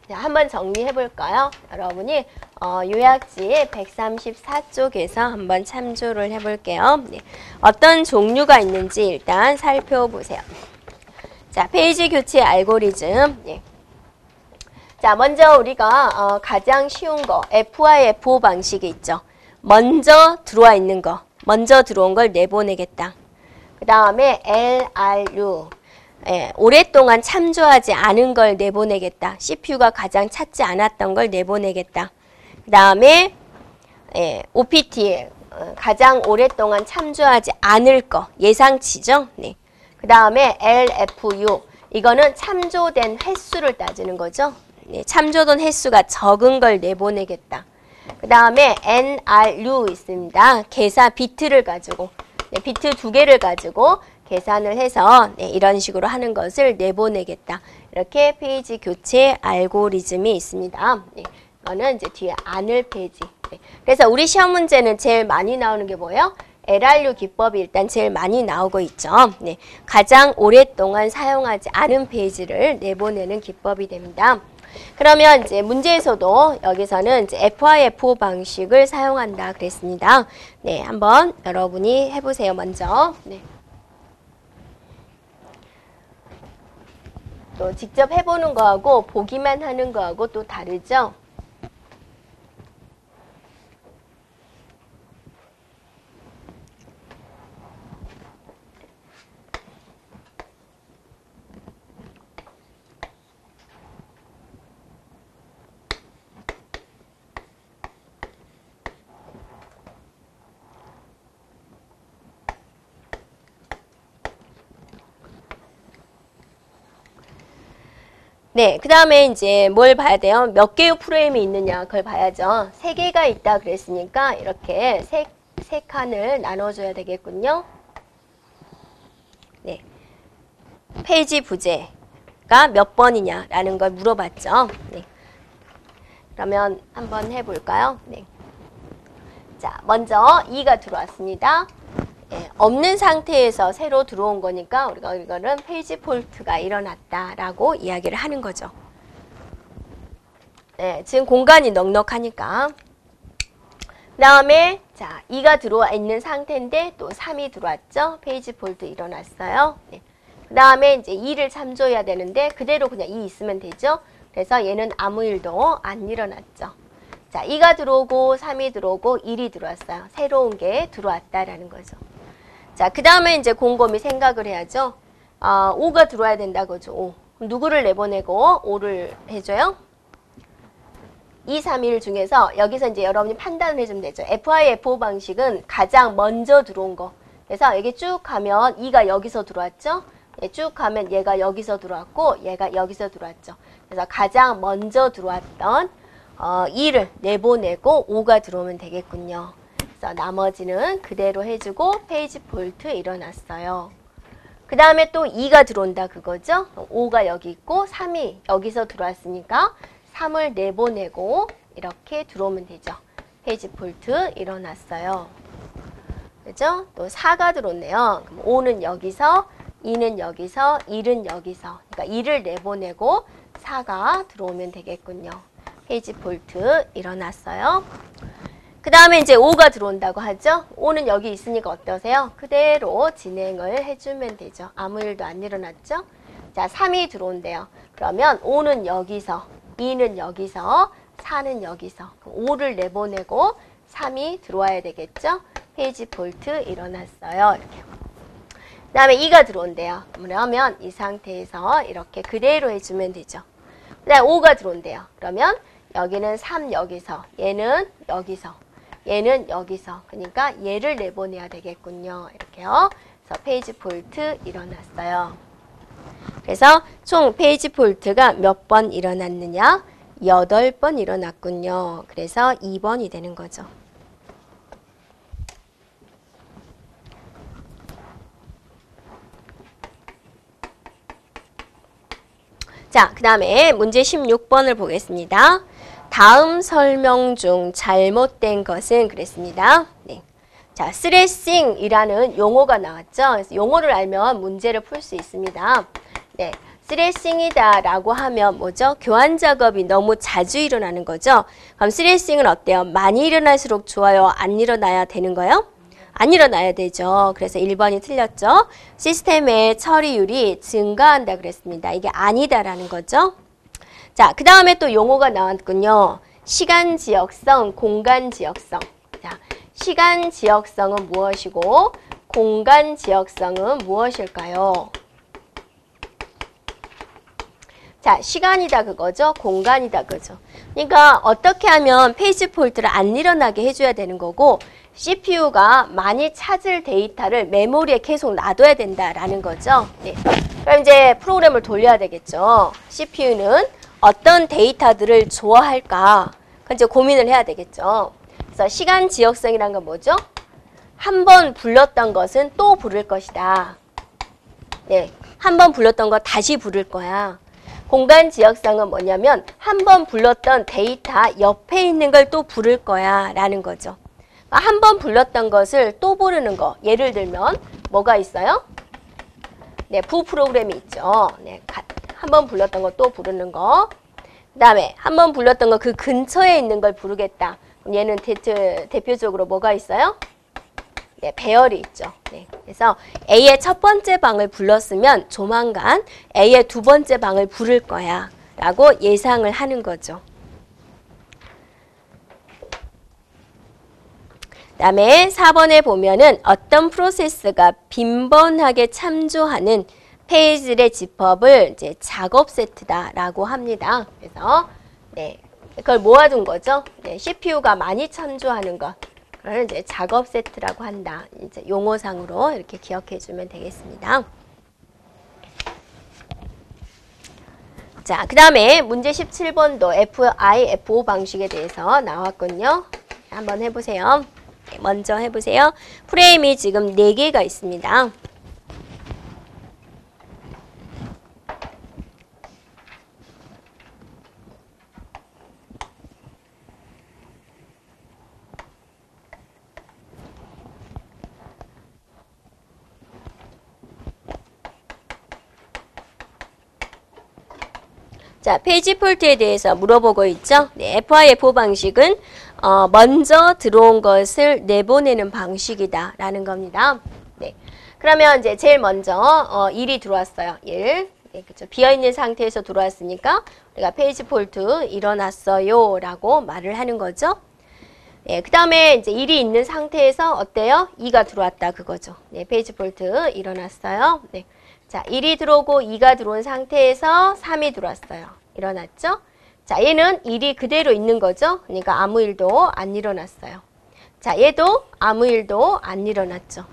자, 한번 정리해 볼까요? 여러분이 요약지 134쪽에서 한번 참조를 해 볼게요. 네. 어떤 종류가 있는지 일단 살펴보세요. 자, 페이지 교체 알고리즘. 네. 자, 먼저 우리가 가장 쉬운 거 FIFO 방식이 있죠. 먼저 들어와 있는 거, 먼저 들어온 걸 내보내겠다. 그 다음에 LRU. 오랫동안 참조하지 않은 걸 내보내겠다. CPU가 가장 찾지 않았던 걸 내보내겠다. 그 다음에 OPT, 가장 오랫동안 참조하지 않을 거, 예상치죠. 네. 그 다음에 LFU, 이거는 참조된 횟수를 따지는 거죠. 네. 참조된 횟수가 적은 걸 내보내겠다. 그 다음에 NRU 있습니다. 계산 비트를 가지고, 비트 두 개를 가지고 계산을 해서 이런 식으로 하는 것을 내보내겠다. 이렇게 페이지 교체 알고리즘이 있습니다. 이거는 이제 뒤에 안을 페이지. 그래서 우리 시험 문제는 제일 많이 나오는 게 뭐예요? LRU 기법이 일단 제일 많이 나오고 있죠. 네. 가장 오랫동안 사용하지 않은 페이지를 내보내는 기법이 됩니다. 그러면 이제 문제에서도 여기서는 이제 FIFO 방식을 사용한다 그랬습니다. 네, 한번 여러분이 해보세요. 먼저. 네. 또 직접 해보는 거하고 보기만 하는 거하고 또 다르죠? 네, 그 다음에 이제 뭘 봐야 돼요? 몇 개의 프레임이 있느냐, 그걸 봐야죠. 3개가 있다 그랬으니까 이렇게 세 칸을 나눠줘야 되겠군요. 네. 페이지 부재가 몇 번이냐라는 걸 물어봤죠. 네. 그러면 한번 해볼까요? 네. 자, 먼저 2가 들어왔습니다. 네, 없는 상태에서 새로 들어온 거니까 우리가 이거는 페이지 폴트가 일어났다라고 이야기를 하는 거죠. 네, 지금 공간이 넉넉하니까. 그 다음에 자, 2가 들어와 있는 상태인데 또 3이 들어왔죠? 페이지 폴트 일어났어요. 네. 그 다음에 이제 2를 참조해야 되는데 그대로 그냥 2 있으면 되죠? 그래서 얘는 아무 일도 안 일어났죠. 자, 2가 들어오고 3이 들어오고 1이 들어왔어요. 새로운 게 들어왔다라는 거죠. 자, 그 다음에 이제 곰곰이 생각을 해야죠. 5가 들어와야 된다고죠. 5. 그럼 누구를 내보내고 5를 해줘요? 2, 3, 1 중에서 여기서 이제 여러분이 판단을 해주면 되죠. FI, FO 방식은 가장 먼저 들어온 거. 그래서 여기 쭉 가면 2가 여기서 들어왔죠. 쭉 가면 얘가 여기서 들어왔고 얘가 여기서 들어왔죠. 그래서 가장 먼저 들어왔던 2를 내보내고 5가 들어오면 되겠군요. 그래서 나머지는 그대로 해주고 페이지 폴트 일어났어요. 그 다음에 또 2가 들어온다 그거죠. 5가 여기 있고 3이 여기서 들어왔으니까 3을 내보내고 이렇게 들어오면 되죠. 페이지 폴트 일어났어요. 그죠? 또 4가 들어오네요. 그럼 5는 여기서, 2는 여기서, 1은 여기서. 그러니까 2를 내보내고 4가 들어오면 되겠군요. 페이지 폴트 일어났어요. 그 다음에 이제 5가 들어온다고 하죠. 5는 여기 있으니까 어떠세요? 그대로 진행을 해주면 되죠. 아무 일도 안 일어났죠? 자, 3이 들어온대요. 그러면 5는 여기서, 2는 여기서, 4는 여기서. 5를 내보내고 3이 들어와야 되겠죠? 페이지 폴트 일어났어요. 이렇게. 그 다음에 2가 들어온대요. 그러면 이 상태에서 이렇게 그대로 해주면 되죠. 그 다음에 5가 들어온대요. 그러면 여기는 3 여기서, 얘는 여기서, 얘는 여기서. 그러니까 얘를 내보내야 되겠군요. 이렇게요. 그래서 페이지 폴트 일어났어요. 그래서 총 페이지 폴트가 몇 번 일어났느냐? 8번 일어났군요. 그래서 2번이 되는 거죠. 자, 그 다음에 문제 16번을 보겠습니다. 다음 설명 중 잘못된 것은 그랬습니다. 네. 자, 스레싱이라는 용어가 나왔죠. 그래서 용어를 알면 문제를 풀 수 있습니다. 네. 스레싱이다 라고 하면 뭐죠? 교환 작업이 너무 자주 일어나는 거죠. 그럼 스레싱은 어때요? 많이 일어날수록 좋아요? 안 일어나야 되는 거예요? 안 일어나야 되죠. 그래서 1번이 틀렸죠. 시스템의 처리율이 증가한다 그랬습니다. 이게 아니다라는 거죠. 자, 그 다음에 또 용어가 나왔군요. 시간 지역성, 공간 지역성. 자, 시간 지역성은 무엇이고 공간 지역성은 무엇일까요? 자, 시간이다 그거죠. 공간이다 그죠. 그러니까 어떻게 하면 페이지 폴트를 안 일어나게 해줘야 되는 거고 CPU가 많이 찾을 데이터를 메모리에 계속 놔둬야 된다라는 거죠. 네. 그럼 이제 프로그램을 돌려야 되겠죠. CPU는 어떤 데이터들을 좋아할까? 이제 고민을 해야 되겠죠. 그래서 시간 지역성이란 건 뭐죠? 한 번 불렀던 것은 또 부를 것이다. 네. 한 번 불렀던 거 다시 부를 거야. 공간 지역성은 뭐냐면 한 번 불렀던 데이터 옆에 있는 걸 또 부를 거야 라는 거죠. 한 번 불렀던 것을 또 부르는 거. 예를 들면 뭐가 있어요? 네, 부 프로그램이 있죠. 네, 한 번 불렀던 거 또 부르는 거. 그 다음에 한 번 불렀던 거 그 근처에 있는 걸 부르겠다. 그럼 얘는 대표적으로 뭐가 있어요? 네, 배열이 있죠. 네, 그래서 A의 첫 번째 방을 불렀으면 조만간 A의 두 번째 방을 부를 거야 라고 예상을 하는 거죠. 그 다음에 4번에 보면은 어떤 프로세스가 빈번하게 참조하는 페이지의 집합을 이제 작업 세트다라고 합니다. 그래서 네, 그걸 모아둔 거죠. 네, CPU가 많이 참조하는 것. 그걸 이제 작업 세트라고 한다. 이제 용어상으로 이렇게 기억해 주면 되겠습니다. 자, 그 다음에 문제 17번도 FI, FO 방식에 대해서 나왔군요. 한번 해보세요. 네, 먼저 해보세요. 프레임이 지금 4개가 있습니다. 자, 페이지 폴트에 대해서 물어보고 있죠. 네, FI, FO 방식은 먼저 들어온 것을 내보내는 방식이다라는 겁니다. 네. 그러면 이제 제일 먼저 1이 들어왔어요. 1. 네, 그렇죠. 비어있는 상태에서 들어왔으니까 우리가 페이지 폴트 일어났어요 라고 말을 하는 거죠. 네, 그 다음에 이제 1이 있는 상태에서 어때요? 2가 들어왔다 그거죠. 네, 페이지 폴트 일어났어요. 네. 자, 1이 들어오고 2가 들어온 상태에서 3이 들어왔어요. 일어났죠? 자, 얘는 1이 그대로 있는 거죠. 그러니까 아무 일도 안 일어났어요. 자, 얘도 아무 일도 안 일어났죠.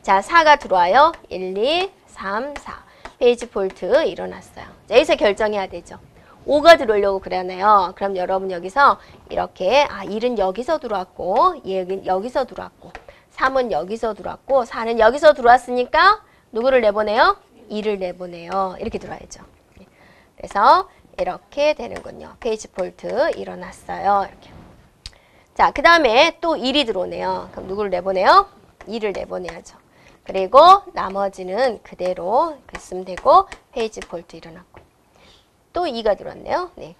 자, 4가 들어와요. 1, 2, 3, 4. 페이지 폴트 일어났어요. 자, 여기서 결정해야 되죠. 5가 들어오려고 그러네요. 그럼 여러분 여기서 이렇게 1은 여기서 들어왔고 얘는 여기서 들어왔고 3은 여기서 들어왔고 4는 여기서 들어왔으니까 누구를 내보내요? 2를 내보내요. 이렇게 들어와야죠. 그래서 이렇게 되는군요. 페이지 폴트 일어났어요. 이렇게. 자, 그 다음에 또 1이 들어오네요. 그럼 누구를 내보내요? 2를 내보내야죠. 그리고 나머지는 그대로 쓰면 되고 페이지 폴트 일어났고 또 2가 들어왔네요. 네.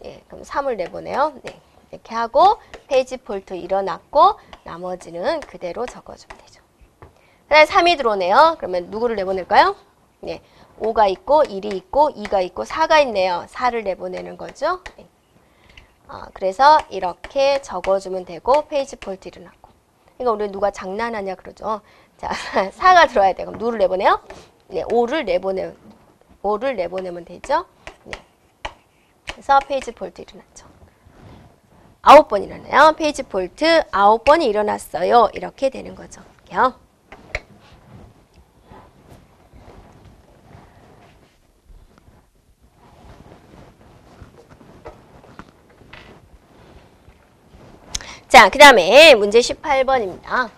예, 그럼 3을 내보내요. 네. 이렇게 하고 페이지 폴트 일어났고 나머지는 그대로 적어주면 되죠. 그 다음에 3이 들어오네요. 그러면 누구를 내보낼까요? 네. 5가 있고 1이 있고 2가 있고 4가 있네요. 4를 내보내는 거죠. 네. 그래서 이렇게 적어주면 되고 페이지 폴트 일어났고 그러니까 우리 누가 장난하냐 그러죠. 자, 4가 들어와야 돼요. 그럼 누구를 내보내요? 네, 5를 내보내면 되죠. 네. 그래서 페이지 폴트 일어났죠. 9번 일어나요. 페이지 폴트 9번이 일어났어요. 이렇게 되는 거죠. 이렇게요. 자, 그 다음에 문제 18번입니다.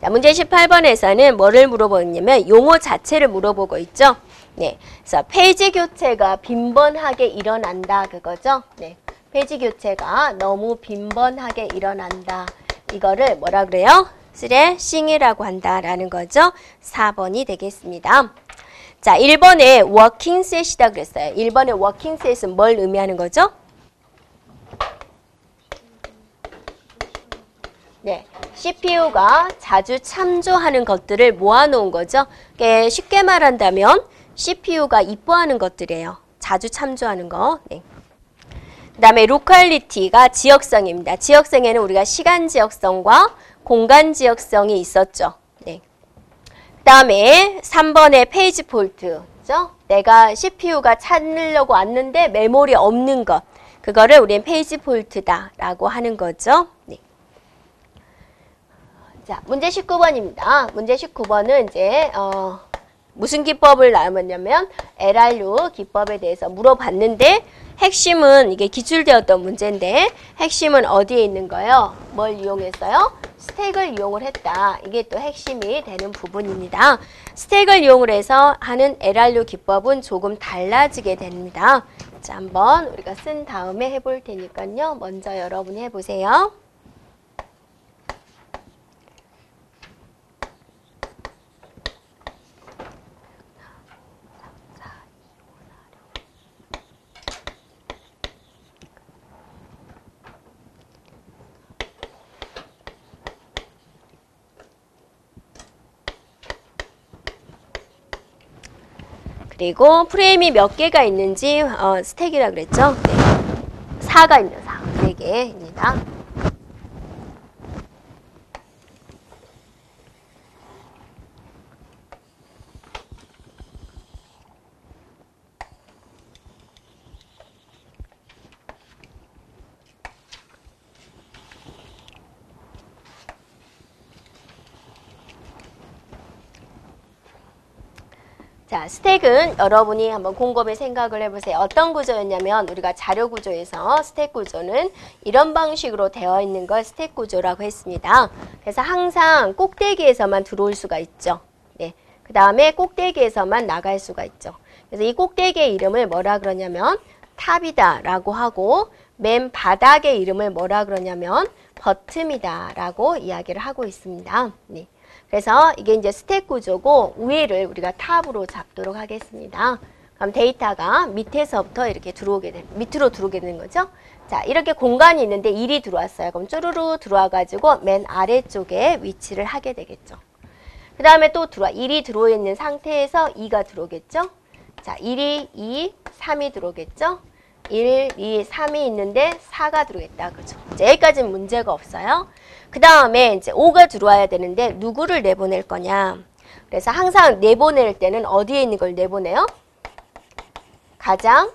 자, 문제 18번에서는 뭐를 물어보냐면 용어 자체를 물어보고 있죠. 네, 그래서 페이지 교체가 빈번하게 일어난다 그거죠. 네, 페이지 교체가 너무 빈번하게 일어난다. 이거를 뭐라 그래요? 스트레싱이라고 한다라는 거죠. 4번이 되겠습니다. 자, 1번에 워킹 셋이다 그랬어요. 1번에 워킹 셋은 뭘 의미하는 거죠? 네, CPU가 자주 참조하는 것들을 모아놓은 거죠. 쉽게 말한다면 CPU가 이뻐하는 것들이에요. 자주 참조하는 거. 네. 그 다음에 로컬리티가 지역성입니다. 지역성에는 우리가 시간 지역성과 공간 지역성이 있었죠. 네. 그 다음에 3번의 페이지 폴트죠. 내가 CPU가 찾으려고 왔는데 메모리 없는 것. 그거를 우리는 페이지 폴트다라고 하는 거죠. 네. 자, 문제 19번입니다. 문제 19번은 이제 무슨 기법을 나왔냐면 LRU 기법에 대해서 물어봤는데 핵심은 이게 기출되었던 문제인데 핵심은 어디에 있는 거예요? 뭘 이용했어요? 스택을 이용을 했다. 이게 또 핵심이 되는 부분입니다. 스택을 이용을 해서 하는 LRU 기법은 조금 달라지게 됩니다. 자, 한번 우리가 쓴 다음에 해볼 테니까요. 먼저 여러분이 해보세요. 그리고 프레임이 몇 개가 있는지 스택이라 그랬죠. 네. 4가 있는 4, 4개입니다. 자, 스택은 여러분이 한번 곰곰이 생각을 해보세요. 어떤 구조였냐면 우리가 자료 구조에서 스택 구조는 이런 방식으로 되어 있는 걸 스택 구조라고 했습니다. 그래서 항상 꼭대기에서만 들어올 수가 있죠. 네. 그 다음에 꼭대기에서만 나갈 수가 있죠. 그래서 이 꼭대기의 이름을 뭐라 그러냐면 탑이다 라고 하고 맨 바닥의 이름을 뭐라 그러냐면 버튼이다 라고 이야기를 하고 있습니다. 네. 그래서 이게 이제 스택 구조고 위를 우리가 탑으로 잡도록 하겠습니다. 그럼 데이터가 밑에서부터 이렇게 밑으로 들어오게 되는 거죠. 자, 이렇게 공간이 있는데 1이 들어왔어요. 그럼 쪼르르 들어와가지고 맨 아래쪽에 위치를 하게 되겠죠. 그 다음에 또 1이 들어와 있는 상태에서 2가 들어오겠죠. 자, 1이 2, 3이 들어오겠죠. 1, 2, 3이 있는데 4가 들어오겠다. 그죠? 이제 여기까지는 문제가 없어요. 그 다음에 이제 5가 들어와야 되는데 누구를 내보낼 거냐. 그래서 항상 내보낼 때는 어디에 있는 걸 내보내요? 가장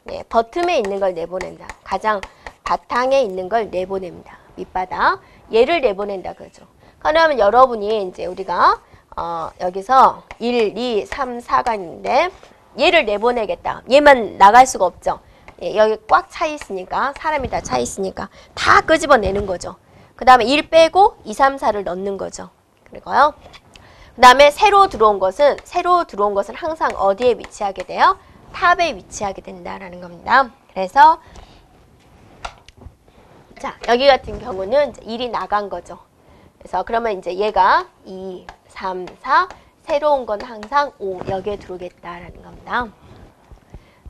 버텀에 있는 걸 내보낸다. 가장 바탕에 있는 걸 내보냅니다. 밑바닥. 얘를 내보낸다. 그죠? 그러면 여러분이 이제 우리가 여기서 1, 2, 3, 4가 있는데 얘를 내보내겠다. 얘만 나갈 수가 없죠. 예, 여기 꽉 차 있으니까 사람이 다 차 있으니까 다 끄집어내는 거죠. 그 다음에 1 빼고 2, 3, 4를 넣는 거죠. 그리고요. 그 다음에 새로 들어온 것은 항상 어디에 위치하게 돼요? 탑에 위치하게 된다라는 겁니다. 그래서 자, 여기 같은 경우는 이제 1이 나간 거죠. 그래서 그러면 이제 얘가 2, 3, 4 새로운 건 항상 5 여기에 들어오겠다라는 겁니다.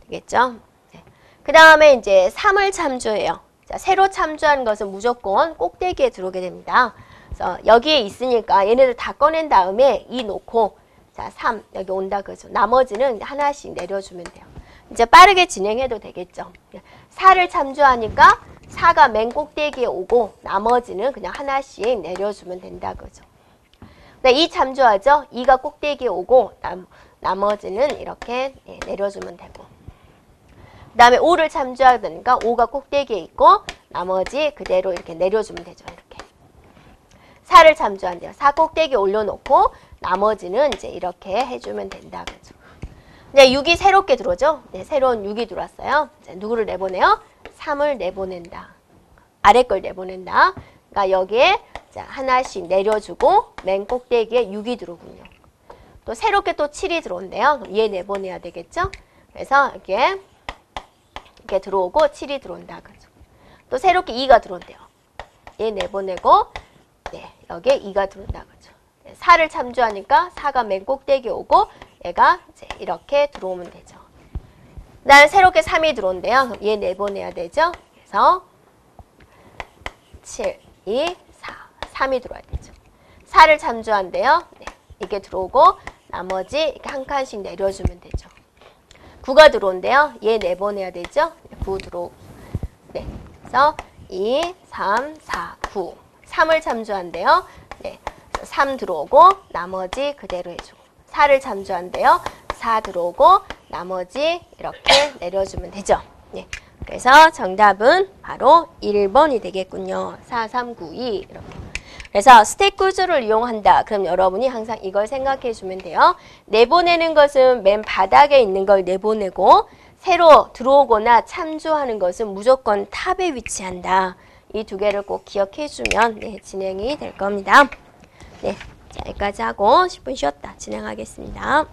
되겠죠? 네. 그 다음에 이제 3을 참조해요. 자, 새로 참조하는 것은 무조건 꼭대기에 들어오게 됩니다. 그래서 여기에 있으니까 얘네들 다 꺼낸 다음에 2 놓고 자, 3 여기 온다 그죠. 나머지는 하나씩 내려주면 돼요. 이제 빠르게 진행해도 되겠죠. 4를 참조하니까 4가 맨 꼭대기에 오고 나머지는 그냥 하나씩 내려주면 된다 그죠. 네, 2 참조하죠. 2가 꼭대기에 오고 나머지는 이렇게 내려주면 되고 그 다음에 5를 참조하니까 5가 꼭대기에 있고 나머지 그대로 이렇게 내려주면 되죠. 이렇게 4를 참조한대요. 4 꼭대기에 올려놓고 나머지는 이제 이렇게 해주면 된다 그죠. 네, 6이 새롭게 들어오죠. 네, 새로운 6이 들어왔어요. 자, 누구를 내보내요? 3을 내보낸다. 아래 걸 내보낸다. 그러니까 여기에 자, 하나씩 내려주고 맨 꼭대기에 6이 들어오군요. 또 새롭게 또 7이 들어온대요. 그럼 얘 내보내야 되겠죠? 그래서 이렇게 들어오고 7이 들어온다. 그죠? 또 새롭게 2가 들어온대요. 얘 내보내고 네, 여기에 2가 들어온다. 그죠? 4를 참조하니까 4가 맨 꼭대기에 오고 얘가 이제 이렇게 들어오면 되죠. 그 다음에 새롭게 3이 들어온대요. 그럼 얘 내보내야 되죠. 그래서 7, 2, 4, 3이 들어와야 되죠. 4를 참조한대요. 네, 이게 들어오고 나머지 이렇게 한 칸씩 내려주면 되죠. 9가 들어온대요. 얘 내보내야 되죠. 9 들어오고 네, 그래서 2, 3, 4, 9 3을 참조한대요. 네, 3 들어오고 나머지 그대로 해주고 4를 참조한대요. 4 들어오고 나머지 이렇게 내려주면 되죠. 네. 그래서 정답은 바로 1번이 되겠군요. 4, 3, 9, 2 이렇게. 그래서 스택 구조를 이용한다. 그럼 여러분이 항상 이걸 생각해 주면 돼요. 내보내는 것은 맨 바닥에 있는 걸 내보내고 새로 들어오거나 참조하는 것은 무조건 탑에 위치한다. 이 두 개를 꼭 기억해 주면 네, 진행이 될 겁니다. 네. 자, 여기까지 하고 10분 쉬었다 진행하겠습니다.